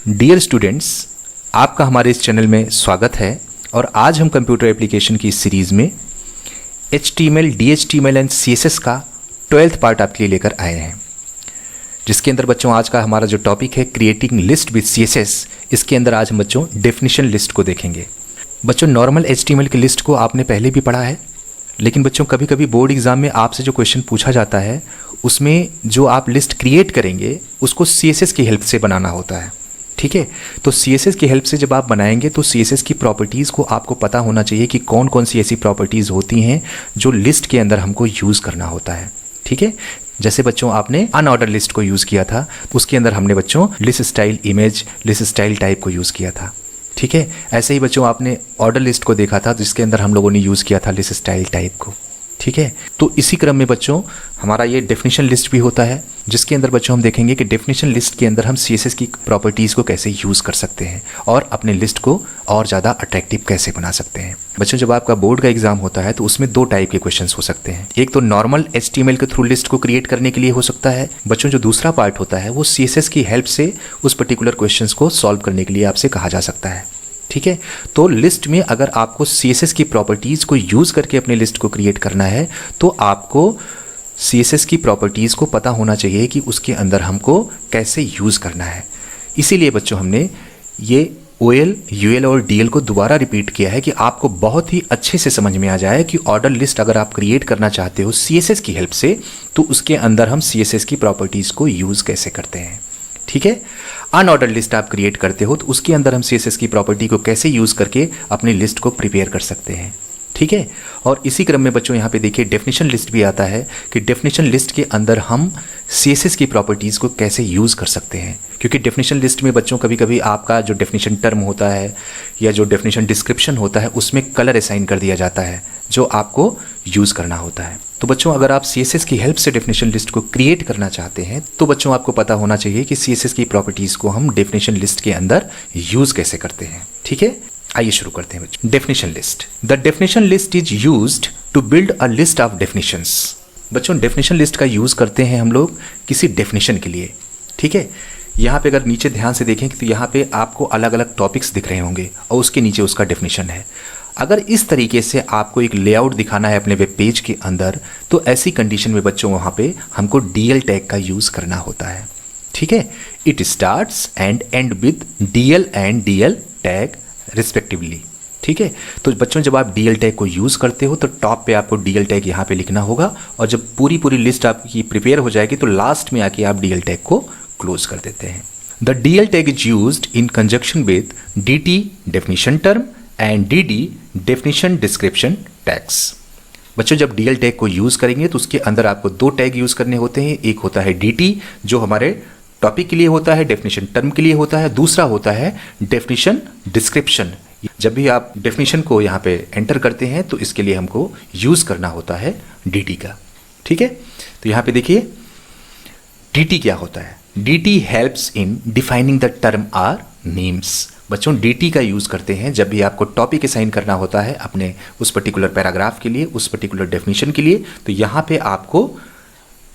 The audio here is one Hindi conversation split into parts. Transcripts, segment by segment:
डियर स्टूडेंट्स, आपका हमारे इस चैनल में स्वागत है। और आज हम कंप्यूटर एप्लीकेशन की इस सीरीज़ में HTML, DHTML एंड CSS का 12th पार्ट आपके लिए लेकर आए हैं, जिसके अंदर बच्चों आज का हमारा जो टॉपिक है क्रिएटिंग लिस्ट विद CSS। इसके अंदर आज हम बच्चों डेफिनेशन लिस्ट को देखेंगे। बच्चों नॉर्मल HTML की लिस्ट को आपने पहले भी पढ़ा है, लेकिन बच्चों कभी कभी बोर्ड एग्जाम में आपसे जो क्वेश्चन पूछा जाता है उसमें जो आप लिस्ट क्रिएट करेंगे उसको CSS की हेल्प से बनाना होता है। ठीक है, तो CSS की हेल्प से जब आप बनाएंगे तो CSS की प्रॉपर्टीज़ को आपको पता होना चाहिए कि कौन कौन सी ऐसी प्रॉपर्टीज़ होती हैं जो लिस्ट के अंदर हमको यूज़ करना होता है। ठीक है, जैसे बच्चों आपने अनऑर्डर लिस्ट को यूज़ किया था, उसके अंदर हमने बच्चों list style image, list style type को यूज़ किया था। ठीक है, ऐसे ही बच्चों आपने ऑर्डर लिस्ट को देखा था जिसके अंदर हम लोगों ने यूज़ किया था लिस्ट स्टाइल टाइप को। ठीक है, तो इसी क्रम में बच्चों हमारा ये डेफिनेशन लिस्ट भी होता है, जिसके अंदर बच्चों हम देखेंगे कि डेफिनेशन लिस्ट के अंदर हम CSS की प्रॉपर्टीज़ को कैसे यूज़ कर सकते हैं और अपने लिस्ट को और ज़्यादा अट्रैक्टिव कैसे बना सकते हैं। बच्चों जब आपका बोर्ड का एग्जाम होता है तो उसमें दो टाइप के क्वेश्चंस हो सकते हैं। एक तो नॉर्मल HTML के थ्रू लिस्ट को क्रिएट करने के लिए हो सकता है। बच्चों जो दूसरा पार्ट होता है वो CSS की हेल्प से उस पर्टिकुलर क्वेश्चंस को सॉल्व करने के लिए आपसे कहा जा सकता है। ठीक है, तो लिस्ट में अगर आपको CSS की प्रॉपर्टीज़ को यूज़ करके अपने लिस्ट को क्रिएट करना है तो आपको CSS की प्रॉपर्टीज़ को पता होना चाहिए कि उसके अंदर हमको कैसे यूज़ करना है। इसीलिए बच्चों हमने ये OL, UL और DL को दोबारा रिपीट किया है कि आपको बहुत ही अच्छे से समझ में आ जाए कि ऑर्डर लिस्ट अगर आप क्रिएट करना चाहते हो CSS की हेल्प से तो उसके अंदर हम CSS की प्रॉपर्टीज़ को यूज़ कैसे करते हैं। ठीक है, अनऑर्डर लिस्ट आप क्रिएट करते हो तो उसके अंदर हम CSS की प्रॉपर्टी को कैसे यूज़ करके अपनी लिस्ट को प्रिपेयर कर सकते हैं। ठीक है, और इसी क्रम में बच्चों यहाँ पे देखिए डेफिनेशन लिस्ट भी आता है कि डेफिनेशन लिस्ट के अंदर हम CSS की प्रॉपर्टीज़ को कैसे यूज़ कर सकते हैं। क्योंकि डेफिनेशन लिस्ट में बच्चों कभी कभी आपका जो डेफिनेशन टर्म होता है या जो डेफिनेशन डिस्क्रिप्शन होता है उसमें कलर असाइन कर दिया जाता है जो आपको यूज़ करना होता है। तो बच्चों अगर आप CSS की हेल्प से डेफिनेशन लिस्ट को क्रिएट करना चाहते हैं तो बच्चों आपको पता होना चाहिए कि CSS की प्रॉपर्टीज़ को हम डेफिनेशन लिस्ट के अंदर यूज़ कैसे करते हैं। ठीक है, आइए शुरू करते हैं बच्चों। Definition list. The definition list is used to build a list of definitions. बच्चों डेफिनेशन लिस्ट का यूज़ करते हैं हम लोग किसी डेफिनेशन के लिए। ठीक है, यहाँ पे अगर नीचे ध्यान से देखें तो यहाँ पे आपको अलग अलग टॉपिक्स दिख रहे होंगे और उसके नीचे उसका डेफिनेशन है। अगर इस तरीके से आपको एक लेआउट दिखाना है अपने वेब पेज के अंदर तो ऐसी कंडीशन में बच्चों वहाँ पे हमको DL टैग का यूज़ करना होता है। ठीक है, it starts and and with DL and DL tag respectively. ठीक है, तो बच्चों जब आप DL टैग को यूज़ करते हो तो टॉप पे आपको DL टैग यहाँ पे लिखना होगा और जब पूरी पूरी लिस्ट आपकी प्रिपेयर हो जाएगी तो लास्ट में आके आप DL टैग को क्लोज कर देते हैं। The DL tag is used in conjunction with DT definition term and DD definition description tags. बच्चों जब DL टैग को यूज़ करेंगे तो उसके अंदर आपको दो टैग यूज़ करने होते हैं। एक होता है DT जो हमारे टॉपिक के लिए होता है, डेफिनेशन टर्म के लिए होता है। दूसरा होता है डेफिनेशन डिस्क्रिप्शन। जब भी आप डेफिनेशन को यहाँ पे एंटर करते हैं तो इसके लिए हमको यूज़ करना होता है DT का। ठीक है, तो यहाँ पे देखिए DT क्या होता है। DT helps in defining the term or names. बच्चों DT का यूज़ करते हैं जब भी आपको टॉपिक असाइन करना होता है अपने उस पर्टिकुलर पैराग्राफ के लिए, उस पर्टिकुलर डेफिनेशन के लिए, तो यहाँ पे आपको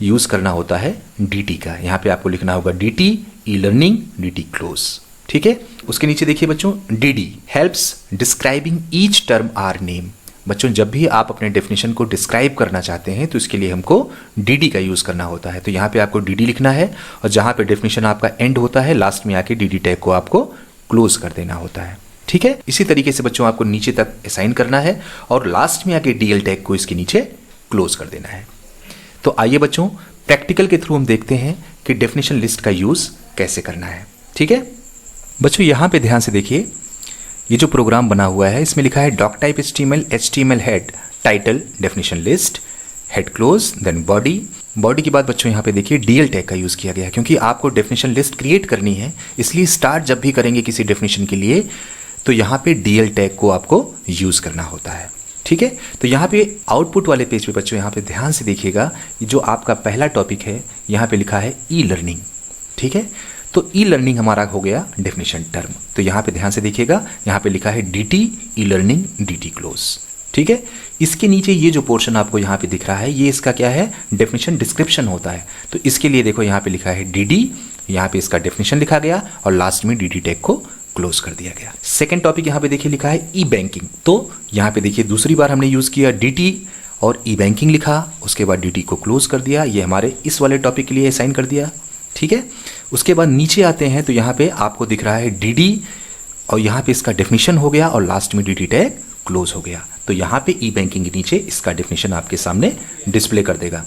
यूज़ करना होता है DT का। यहाँ पे आपको लिखना होगा DT e learning DT close. ठीक है, उसके नीचे देखिए बच्चों DD helps describing each term or name. बच्चों जब भी आप अपने डेफिनेशन को डिस्क्राइब करना चाहते हैं तो इसके लिए हमको DD का यूज़ करना होता है। तो यहाँ पे आपको DD लिखना है और जहाँ पे डेफिनेशन आपका एंड होता है लास्ट में आके DD टैग को आपको क्लोज कर देना होता है। ठीक है, इसी तरीके से बच्चों आपको नीचे तक असाइन करना है और लास्ट में आके DL टैग को इसके नीचे क्लोज कर देना है। तो आइए बच्चों प्रैक्टिकल के थ्रू हम देखते हैं कि डेफिनेशन लिस्ट का यूज़ कैसे करना है। ठीक है बच्चों, यहाँ पे ध्यान से देखिए ये जो प्रोग्राम बना हुआ है इसमें लिखा है doc type HTML head title definition list head close then body. Body के बाद बच्चों यहाँ पे देखिए DL टैग का यूज़ किया गया है क्योंकि आपको डेफिनेशन लिस्ट क्रिएट करनी है, इसलिए स्टार्ट जब भी करेंगे किसी डेफिनेशन के लिए तो यहाँ पे DL टैग को आपको यूज़ करना होता है। ठीक है, तो यहाँ पे आउटपुट वाले पेज पे बच्चों यहाँ पे ध्यान से देखिएगा जो आपका पहला टॉपिक है यहाँ पे लिखा है ई लर्निंग। ठीक है, तो ई लर्निंग हमारा हो गया डेफिनेशन टर्म। तो यहाँ पे ध्यान से देखिएगा यहाँ पे लिखा है DT e learning DT close. ठीक है, इसके नीचे ये जो पोर्शन आपको यहाँ पे दिख रहा है ये इसका क्या है, डेफिनेशन डिस्क्रिप्शन होता है। तो इसके लिए देखो यहाँ पे लिखा है DD यहाँ पे इसका डेफिनेशन लिखा गया और लास्ट में डी टैग को क्लोज कर दिया गया। सेकेंड टॉपिक यहाँ पे देखिए लिखा है ई बैंकिंग। तो यहाँ पे देखिए दूसरी बार हमने यूज़ किया डी और ई बैंकिंग लिखा, उसके बाद डी को क्लोज कर दिया। ये हमारे इस वाले टॉपिक के लिए असाइन कर दिया, ठीक है। उसके बाद नीचे आते हैं तो यहाँ पे आपको दिख रहा है डी और यहाँ पे इसका डेफिनेशन हो गया और लास्ट में डी टैग क्लोज हो गया। तो यहाँ पे ई बैंकिंग के नीचे इसका डेफिनेशन आपके सामने डिस्प्ले कर देगा।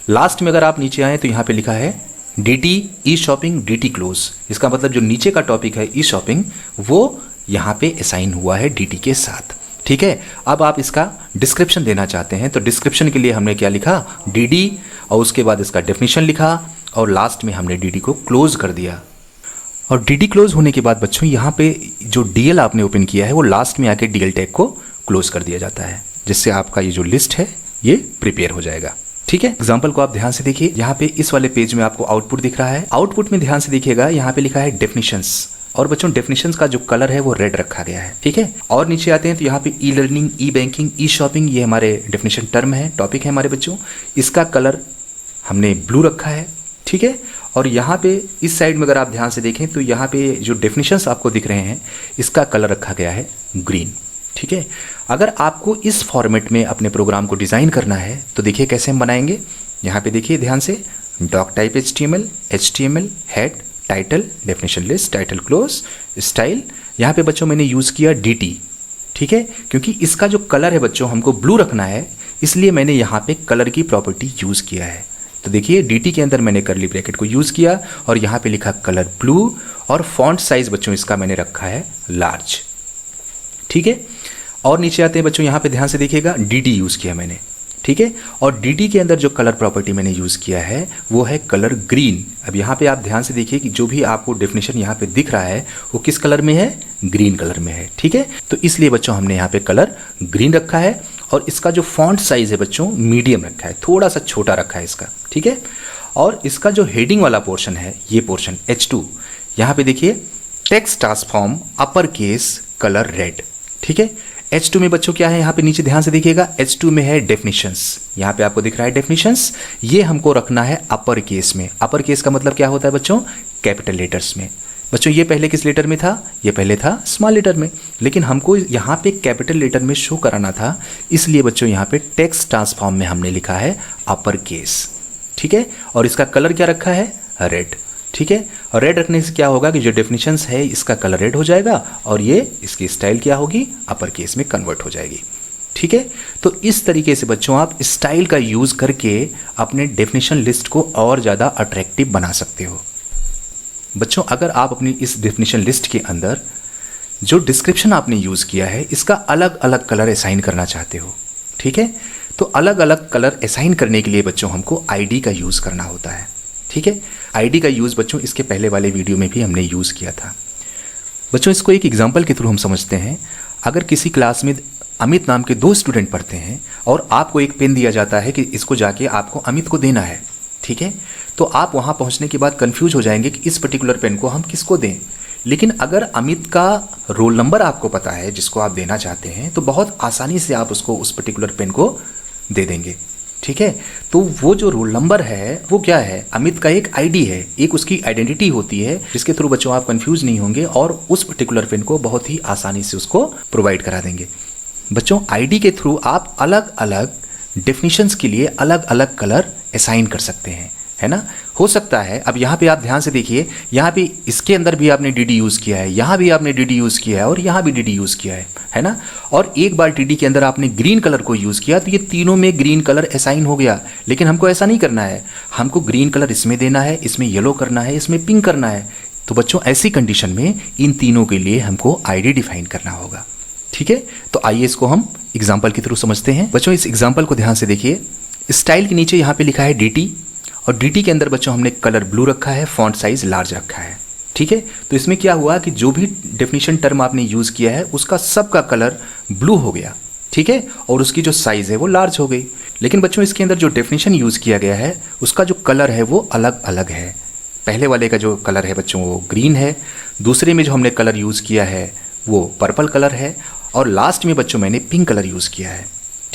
लास्ट में अगर आप नीचे आए तो यहाँ पे लिखा है D E shopping D close. इसका मतलब जो नीचे का टॉपिक है ई शॉपिंग वो यहाँ पे असाइन हुआ है डी के साथ, ठीक है। अब आप इसका डिस्क्रिप्शन देना चाहते हैं तो डिस्क्रिप्शन के लिए हमने क्या लिखा डी और उसके बाद इसका डेफिनेशन लिखा और लास्ट में हमने डी को क्लोज कर दिया। और डी क्लोज होने के बाद बच्चों यहाँ पे जो डीएल आपने ओपन किया है वो लास्ट में आके डीएल टैग को क्लोज कर दिया जाता है, जिससे आपका ये जो लिस्ट है ये प्रिपेयर हो जाएगा, ठीक है। एग्जाम्पल को आप ध्यान से देखिए। यहाँ पे इस वाले पेज में आपको आउटपुट दिख रहा है। आउटपुट में ध्यान से देखिएगा, यहाँ पे लिखा है डेफिनेशंस और बच्चों डेफिनेशंस का जो कलर है वो रेड रखा गया है, ठीक है। और नीचे आते हैं तो यहाँ पे ई लर्निंग, ई बैंकिंग, ई शॉपिंग, ये हमारे डेफिनेशन टर्म है, टॉपिक है हमारे बच्चों। इसका कलर हमने ब्लू रखा है, ठीक है। और यहाँ पे इस साइड में अगर आप ध्यान से देखें तो यहाँ पे जो डेफिनेशंस आपको दिख रहे हैं इसका कलर रखा गया है ग्रीन, ठीक है। अगर आपको इस फॉर्मेट में अपने प्रोग्राम को डिज़ाइन करना है तो देखिए कैसे हम बनाएंगे। यहाँ पे देखिए ध्यान से, doc type HTML, head, title, definition list, title close, style. यहाँ पे बच्चों मैंने यूज़ किया DT, ठीक है, क्योंकि इसका जो कलर है बच्चों हमको ब्लू रखना है, इसलिए मैंने यहाँ पे कलर की प्रॉपर्टी यूज़ किया है। तो देखिए DT के अंदर मैंने कर्ली ब्रैकेट को यूज़ किया और यहाँ पे लिखा कलर ब्लू और फॉन्ट साइज बच्चों इसका मैंने रखा है लार्ज, ठीक है। और नीचे आते हैं बच्चों, यहाँ पे ध्यान से देखिएगा DD यूज़ किया मैंने, ठीक है। और DD के अंदर जो कलर प्रॉपर्टी मैंने यूज़ किया है वो है कलर ग्रीन। अब यहाँ पे आप ध्यान से देखिए कि जो भी आपको डेफिनेशन यहाँ पे दिख रहा है वो किस कलर में है, ग्रीन कलर में है, ठीक है। तो इसलिए बच्चों हमने यहाँ पे कलर ग्रीन रखा है और इसका जो फॉन्ट साइज है बच्चों मीडियम रखा है, थोड़ा सा छोटा रखा है इसका, ठीक है। और इसका जो हेडिंग वाला पोर्शन है, ये पोर्शन H2, यहाँ पे देखिए text transform upper case colour red, ठीक है। H2 में बच्चों क्या है, यहाँ पे नीचे ध्यान से देखिएगा, H2 में है डेफिनेशंस। यहाँ पे आपको दिख रहा है डेफिनेशंस, ये हमको रखना है अपर केस में। अपर केस का मतलब क्या होता है बच्चों, कैपिटल लेटर्स में। बच्चों ये पहले किस लेटर में था, ये पहले था स्मॉल लेटर में, लेकिन हमको यहाँ पे कैपिटल लेटर में शो कराना था, इसलिए बच्चों यहाँ पे टेक्स्ट ट्रांसफॉर्म में हमने लिखा है अपर केस, ठीक है। और इसका कलर क्या रखा है, रेड, ठीक है। और रेड रखने से क्या होगा कि जो डेफिनेशंस है इसका कलर रेड हो जाएगा और ये इसकी स्टाइल क्या होगी, अपर केस में कन्वर्ट हो जाएगी, ठीक है। तो इस तरीके से बच्चों आप स्टाइल का यूज़ करके अपने डेफिनेशन लिस्ट को और ज़्यादा अट्रैक्टिव बना सकते हो। बच्चों अगर आप अपनी इस डेफिनेशन लिस्ट के अंदर जो डिस्क्रिप्शन आपने यूज़ किया है इसका अलग अलग कलर असाइन करना चाहते हो, ठीक है, तो अलग अलग कलर असाइन करने के लिए बच्चों हमको ID का यूज़ करना होता है, ठीक है। ID का यूज़ बच्चों इसके पहले वाले वीडियो में भी हमने यूज़ किया था। बच्चों इसको एक एग्जांपल के थ्रू हम समझते हैं। अगर किसी क्लास में अमित नाम के 2 स्टूडेंट पढ़ते हैं और आपको एक पेन दिया जाता है कि इसको जाके आपको अमित को देना है, ठीक है, तो आप वहाँ पहुँचने के बाद कन्फ्यूज हो जाएंगे कि इस पर्टिकुलर पेन को हम किसको दें। लेकिन अगर अमित का रोल नंबर आपको पता है जिसको आप देना चाहते हैं तो बहुत आसानी से आप उसको उस पर्टिकुलर पेन को दे देंगे, ठीक है। तो वो जो रोल नंबर है वो क्या है, अमित का एक ID है, एक उसकी आइडेंटिटी होती है जिसके थ्रू बच्चों आप कंफ्यूज नहीं होंगे और उस पर्टिकुलर पेन को बहुत ही आसानी से उसको प्रोवाइड करा देंगे। बच्चों ID के थ्रू आप अलग अलग डेफिनेशंस के लिए अलग अलग कलर असाइन कर सकते हैं, है ना। हो सकता है, अब यहाँ पे आप ध्यान से देखिए, यहाँ पे इसके अंदर भी आपने DD यूज़ किया है, यहाँ भी आपने DD यूज़ किया है और यहाँ भी DD यूज़ किया है ना। और एक बार DD के अंदर आपने ग्रीन कलर को यूज़ किया तो ये तीनों में ग्रीन कलर असाइन हो गया। लेकिन हमको ऐसा नहीं करना है, हमको ग्रीन कलर इसमें देना है, इसमें येलो करना है, इसमें पिंक करना है। तो बच्चों ऐसी कंडीशन में इन तीनों के लिए हमको ID डिफाइन करना होगा, ठीक है। तो आइए इसको हम एग्जाम्पल के थ्रू समझते हैं। बच्चों इस एग्जाम्पल को ध्यान से देखिए, स्टाइल के नीचे यहाँ पे लिखा है DT और DT के अंदर बच्चों हमने कलर ब्लू रखा है, फॉन्ट साइज लार्ज रखा है, ठीक है। तो इसमें क्या हुआ कि जो भी डेफिनेशन टर्म आपने यूज़ किया है उसका सबका कलर ब्लू हो गया, ठीक है, और उसकी जो साइज़ है वो लार्ज हो गई। लेकिन बच्चों इसके अंदर जो डेफिनेशन यूज़ किया गया है उसका जो कलर है वो अलग अलग है। पहले वाले का जो कलर है बच्चों वो ग्रीन है, दूसरे में जो हमने कलर यूज़ किया है वो पर्पल कलर है और लास्ट में बच्चों मैंने पिंक कलर यूज़ किया है,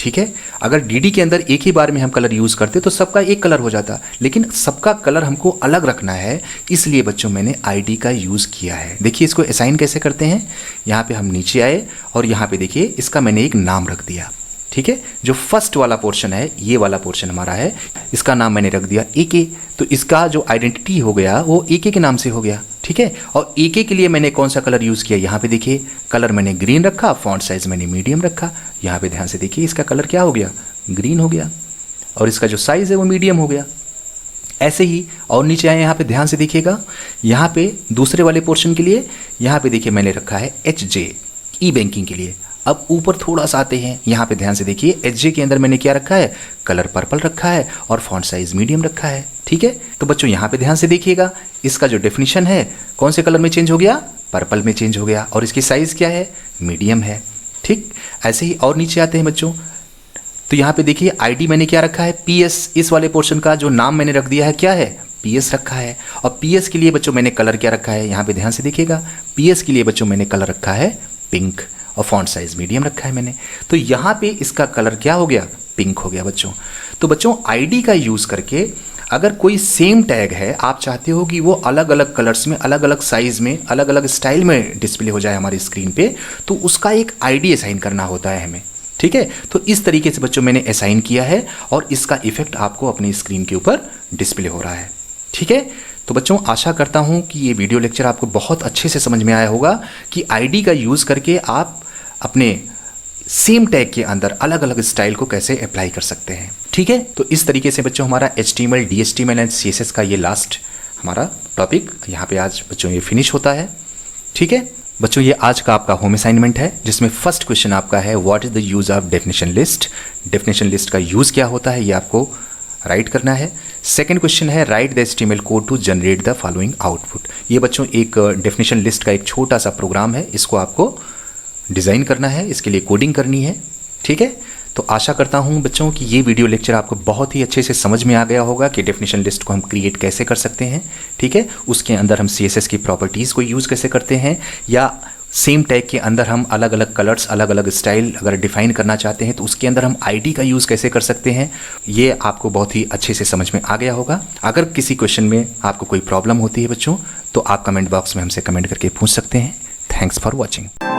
ठीक है। अगर डीडी के अंदर एक ही बार में हम कलर यूज़ करते तो सबका एक कलर हो जाता, लेकिन सबका कलर हमको अलग रखना है, इसलिए बच्चों मैंने आईडी का यूज़ किया है। देखिए इसको असाइन कैसे करते हैं। यहाँ पे हम नीचे आए और यहाँ पे देखिए इसका मैंने एक नाम रख दिया, ठीक है। जो फर्स्ट वाला पोर्शन है, ये वाला पोर्शन हमारा है, इसका नाम मैंने रख दिया AK। तो इसका जो आइडेंटिटी हो गया वो AK के नाम से हो गया, ठीक है। और AK के लिए मैंने कौन सा कलर यूज़ किया, यहाँ पे देखिए कलर मैंने ग्रीन रखा, फॉन्ट साइज मैंने मीडियम रखा। यहाँ पे ध्यान से देखिए इसका कलर क्या हो गया, ग्रीन हो गया, और इसका जो साइज़ है वो मीडियम हो गया। ऐसे ही और नीचे आए, यहाँ पे ध्यान से देखिएगा, यहाँ पे दूसरे वाले पोर्शन के लिए यहाँ पे देखिए मैंने रखा है HJ, ई बैंकिंग के लिए। अब ऊपर थोड़ा सा आते हैं, यहाँ पे ध्यान से देखिए HJ के अंदर मैंने क्या रखा है, कलर पर्पल रखा है और फॉन्ट साइज मीडियम रखा है, ठीक है। तो बच्चों यहाँ पे ध्यान से देखिएगा, इसका जो डेफिनेशन है कौन से कलर में चेंज हो गया, पर्पल में चेंज हो गया, और इसकी साइज क्या है, मीडियम है, ठीक। ऐसे ही और नीचे आते हैं बच्चों, तो यहाँ पे देखिए ID मैंने क्या रखा है, PS। इस वाले पोर्शन का जो नाम मैंने रख दिया है क्या है, PS रखा है। और PS के लिए बच्चों मैंने कलर क्या रखा है, यहाँ पे ध्यान से देखिएगा, PS के लिए बच्चों मैंने कलर रखा है पिंक, और फॉन्ट साइज मीडियम रखा है मैंने। तो यहाँ पे इसका कलर क्या हो गया, पिंक हो गया बच्चों। तो बच्चों आईडी का यूज़ करके अगर कोई सेम टैग है, आप चाहते हो कि वो अलग अलग कलर्स में, अलग अलग साइज में, अलग अलग स्टाइल में डिस्प्ले हो जाए हमारी स्क्रीन पे, तो उसका एक आईडी असाइन करना होता है हमें, ठीक है। तो इस तरीके से बच्चों मैंने असाइन किया है और इसका इफेक्ट आपको अपनी स्क्रीन के ऊपर डिस्प्ले हो रहा है, ठीक है। तो बच्चों आशा करता हूँ कि ये वीडियो लेक्चर आपको बहुत अच्छे से समझ में आया होगा कि आईडी का यूज़ करके आप अपने सेम टैग के अंदर अलग अलग स्टाइल को कैसे अप्लाई कर सकते हैं, ठीक है। तो इस तरीके से बच्चों हमारा HTML, DHTML एंड CSS का ये लास्ट हमारा टॉपिक यहाँ पे आज बच्चों ये फिनिश होता है, ठीक है। बच्चों ये आज का आपका होम असाइनमेंट है, जिसमें फर्स्ट क्वेश्चन आपका है what is the use of definition list. Definition list का यूज़ क्या होता है ये आपको राइट करना है। सेकंड क्वेश्चन है write the HTML code to generate the following output. ये बच्चों एक डेफिनेशन लिस्ट का एक छोटा सा प्रोग्राम है, इसको आपको डिज़ाइन करना है, इसके लिए कोडिंग करनी है, ठीक है। तो आशा करता हूँ बच्चों कि ये वीडियो लेक्चर आपको बहुत ही अच्छे से समझ में आ गया होगा कि डेफिनेशन लिस्ट को हम क्रिएट कैसे कर सकते हैं, ठीक है। उसके अंदर हम CSS की प्रॉपर्टीज़ को यूज़ कैसे करते हैं, या सेम टैग के अंदर हम अलग अलग कलर्स, अलग अलग स्टाइल अगर डिफाइन करना चाहते हैं तो उसके अंदर हम ID का यूज़ कैसे कर सकते हैं, ये आपको बहुत ही अच्छे से समझ में आ गया होगा। अगर किसी क्वेश्चन में आपको कोई प्रॉब्लम होती है बच्चों, तो आप कमेंट बॉक्स में हमसे कमेंट करके पूछ सकते हैं। Thanks for watching.